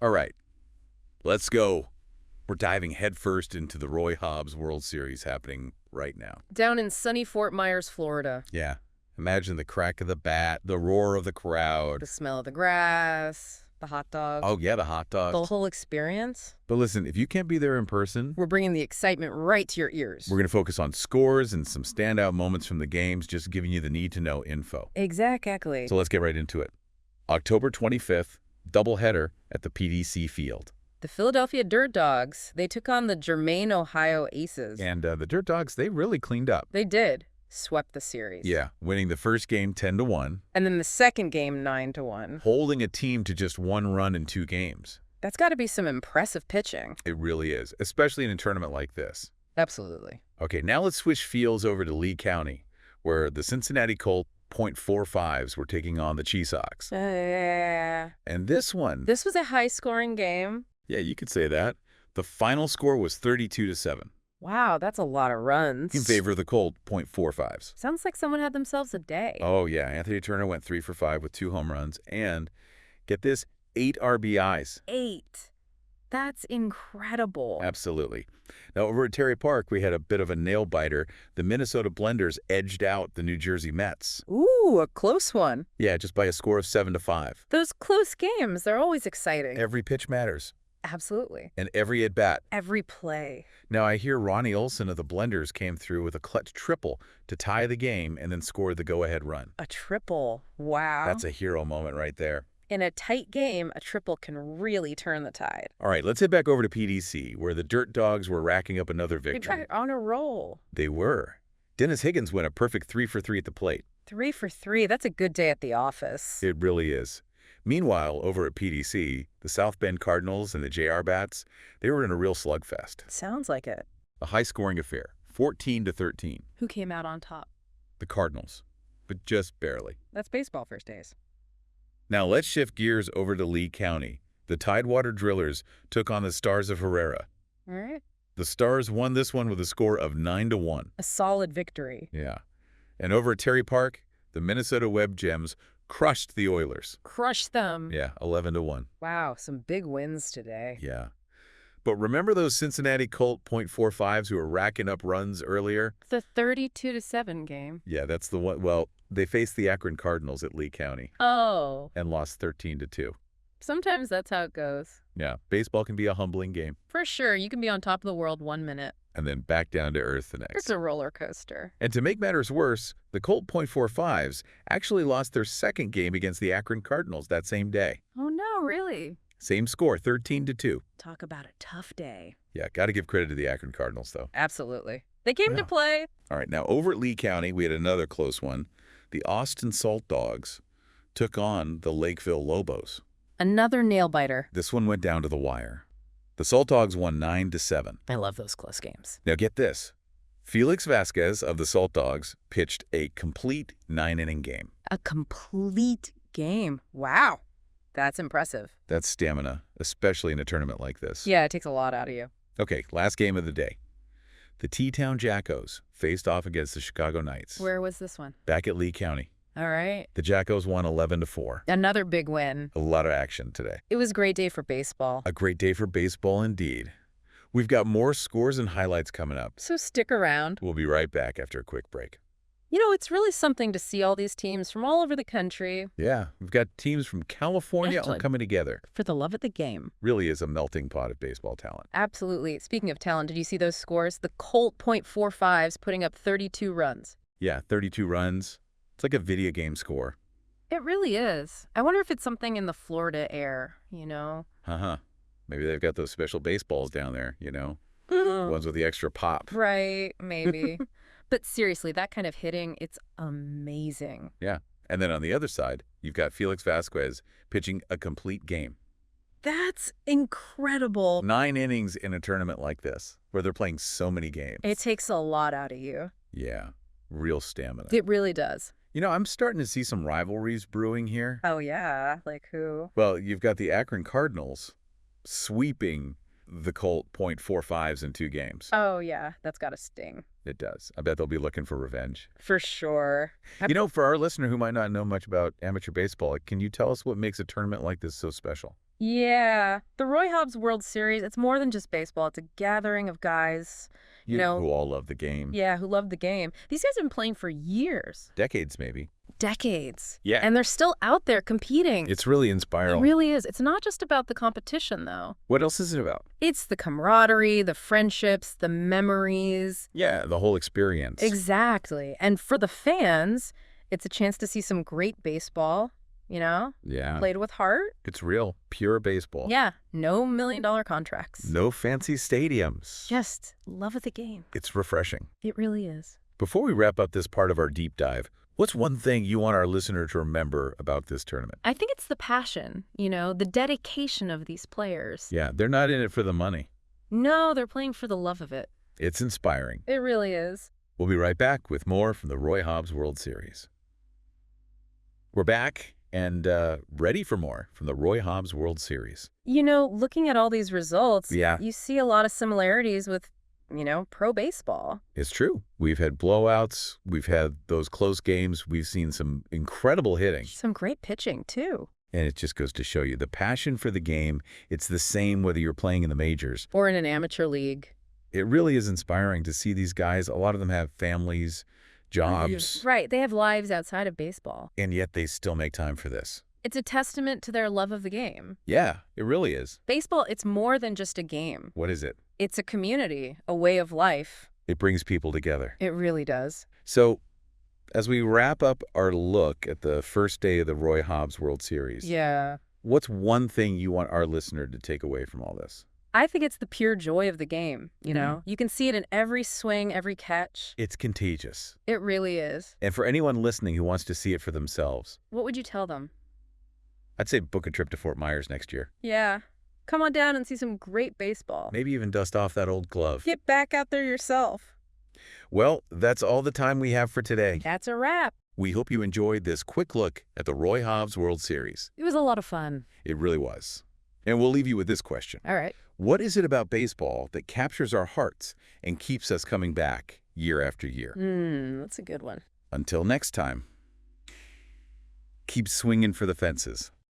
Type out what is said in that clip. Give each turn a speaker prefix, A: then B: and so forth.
A: All right, let's go. We're diving headfirst into the Roy Hobbs World Series happening right now.
B: Down in sunny Fort Myers, Florida.
A: Yeah, imagine the crack of the bat, the roar of the crowd.
B: The smell of the grass, the hot dogs.
A: Oh, yeah, the hot dogs.
B: The whole experience.
A: But listen, if you can't be there in person,
B: We're bringing the excitement right to your ears.
A: we're going to focus on scores and some standout moments from the games, just giving you the need-to-know info.
B: Exactly.
A: So let's get right into it. October 25th, doubleheader at the PDC Field.
B: The Philadelphia Dirt Dogs, they took on the Germain, Ohio Aces.
A: And the Dirt Dogs, they really cleaned up.
B: They did. Swept the series.
A: Yeah, winning the first game 10-1.
B: And then the second game 9-1.
A: Holding a team to just one run in 2 games.
B: That's got to be some impressive pitching.
A: It really is, especially in a tournament like this.
B: Absolutely.
A: Okay, now let's switch fields over to Lee County, where the Cincinnati Colt .45s were taking on the Cheeseoks. And this one,
B: This was a high-scoring game.
A: yeah, you could say that. The final score was 32-7
B: Wow, that's a lot of runs.
A: in favor of the Colt .45s.
B: Sounds like someone had themselves a day.
A: Oh, yeah, Anthony Turner went 3 for 5 with 2 home runs and, get this, 8 RBIs.
B: 8. That's incredible.
A: Absolutely. Now, over at Terry Park, we had a bit of a nail-biter. The Minnesota Blenders edged out the New Jersey Mets.
B: Ooh, a close one.
A: Yeah, just by a score of 7-5.
B: Those close games, they're always exciting.
A: Every pitch matters,
B: Absolutely.
A: and every at-bat.
B: Every play.
A: Now, I hear Ronnie Olson of the Blenders came through with a clutch triple to tie the game and then score the go-ahead run.
B: A triple. Wow.
A: That's a hero moment right there.
B: In a tight game, a triple can really turn the tide.
A: All right, let's head back over to PDC, where the Dirt Dogs were racking up another
B: They
A: victory.
B: got on a roll.
A: They were. Dennis Higgins went a perfect 3 for 3 at the plate.
B: 3 for 3. That's a good day at the office.
A: It really is. Meanwhile, over at PDC, the South Bend Cardinals and the JR Bats, they were in a real slugfest.
B: Sounds like it.
A: A high-scoring affair, 14-13.
B: Who came out on top?
A: The Cardinals, but just barely.
B: That's baseball first days.
A: Now let's shift gears over to Lee County. The Tidewater Drillers took on the Stars of Herrera.
B: All right.
A: The Stars won this one with a score of 9-1.
B: A solid victory.
A: Yeah. And over at Terry Park, the Minnesota Web Gems crushed the Oilers.
B: Crush them.
A: Yeah, 11-1.
B: Wow, some big wins today.
A: Yeah. But remember those Cincinnati Colt .45s who were racking up runs earlier?
B: The 32-7 game.
A: Yeah, that's the one. Well, they faced the Akron Cardinals at Lee County
B: Oh,
A: and lost 13-2.
B: sometimes that's how it goes.
A: Yeah, baseball can be a humbling game.
B: For sure, you can be on top of the world 1 minute.
A: And then back down to earth the next.
B: It's a roller coaster.
A: And to make matters worse, the Colt .45s actually lost their second game against the Akron Cardinals that same day.
B: Oh no, really?
A: Same score, 13-2.
B: Talk about a tough day.
A: Yeah, got to give credit to the Akron Cardinals, though.
B: Absolutely. They came
A: Yeah.
B: to play.
A: All right, now over at Lee County, we had another close one. The Austin Salt Dogs took on the Lakeville Lobos.
B: Another nail biter.
A: This one went down to the wire. The Salt Dogs won 9-7.
B: I love those close games.
A: Now get this. Felix Vasquez of the Salt Dogs pitched a complete 9-inning game.
B: A complete game. Wow. That's impressive.
A: That's stamina, especially in a tournament like this.
B: Yeah, it takes a lot out of you.
A: Okay, last game of the day. The T-Town Jackos faced off against the Chicago Knights.
B: Where was this one?
A: Back at Lee County.
B: All right.
A: The Jackos won 11-4.
B: Another big win.
A: A lot of action today.
B: It was a great day for baseball.
A: A great day for baseball indeed. We've got more scores and highlights coming up.
B: So stick around.
A: We'll be right back after a quick break.
B: You know, it's really something to see all these teams from all over the country.
A: Yeah, we've got teams from California all
B: Excellent.
A: coming together.
B: For the love of the game.
A: Really is a melting pot of baseball talent.
B: Absolutely. Speaking of talent, did you see those scores? The Colt .45s putting up 32 runs.
A: Yeah, 32 runs. It's like a video game score.
B: It really is. I wonder if it's something in the Florida air, you know?
A: Uh-huh. Maybe they've got those special baseballs down there, you know? Ones with the extra pop.
B: Right, maybe. But seriously, that kind of hitting, it's amazing.
A: Yeah. And then on the other side, you've got Felix Vasquez pitching a complete game.
B: That's incredible.
A: 9 innings in a tournament like this, where they're playing so many games.
B: It takes a lot out of you.
A: Yeah, real stamina.
B: It really does.
A: You know, I'm starting to see some rivalries brewing here.
B: Oh, yeah. Like who?
A: Well, you've got the Akron Cardinals sweeping the Colt .45s in 2 games.
B: Oh, yeah. That's got to sting.
A: It does. I bet they'll be looking for revenge.
B: For sure.
A: You know, for our listener who might not know much about amateur baseball, can you tell us what makes a tournament like this so special?
B: Yeah. The Roy Hobbs World Series, it's more than just baseball. It's a gathering of guys,
A: Who all love the game.
B: yeah, who love the game. These guys have been playing for years.
A: Decades, maybe.
B: Decades.
A: Yeah.
B: And they're still out there competing.
A: It's really
B: It
A: inspiring.
B: really is. It's not just about the competition, though.
A: What else is it about?
B: It's the camaraderie, the friendships, the memories.
A: Yeah, the whole experience.
B: Exactly. And for the fans, it's a chance to see some great baseball,
A: Yeah.
B: played with heart.
A: It's real, pure baseball.
B: Yeah, no million-dollar contracts.
A: No fancy stadiums.
B: Just love of the game.
A: It's refreshing.
B: It really is.
A: Before we wrap up this part of our deep dive, what's one thing you want our listener to remember about this tournament?
B: I think it's the passion, the dedication of these players.
A: Yeah, they're not in it for the money.
B: No, they're playing for the love of it.
A: It's inspiring.
B: It really is.
A: We'll be right back with more from the Roy Hobbs World Series. We're back and ready for more from the Roy Hobbs World Series.
B: Looking at all these results,
A: Yeah.
B: you see a lot of similarities with, pro baseball.
A: It's true. We've had blowouts. We've had those close games. We've seen some incredible hitting.
B: Some great pitching, too.
A: And it just goes to show you the passion for the game. It's the same whether you're playing in the majors.
B: Or in an amateur league.
A: It really is inspiring to see these guys. A lot of them have families, jobs,
B: Right, they have lives outside of baseball.
A: and yet they still make time for this.
B: It's a testament to their love of the game.
A: Yeah, it really is.
B: Baseball, it's more than just a game.
A: What is it?
B: It's a community, a way of life.
A: It brings people together.
B: It really does.
A: So, as we wrap up our look at the first day of the Roy Hobbs World Series,
B: Yeah.
A: what's one thing you want our listener to take away from all this?
B: I think it's the pure joy of the game,
A: Mhm.
B: You can see it in every swing, every catch.
A: It's contagious.
B: It really is.
A: And for anyone listening who wants to see it for themselves,
B: What would you tell them?
A: I'd say book a trip to Fort Myers next year.
B: Yeah. Come on down and see some great baseball.
A: Maybe even dust off that old glove.
B: Get back out there yourself.
A: Well, that's all the time we have for today.
B: That's a wrap.
A: We hope you enjoyed this quick look at the Roy Hobbs World Series.
B: It was a lot of fun.
A: It really was. And we'll leave you with this question.
B: All right.
A: What is it about baseball that captures our hearts and keeps us coming back year after year?
B: That's a good one.
A: Until next time, keep swinging for the fences.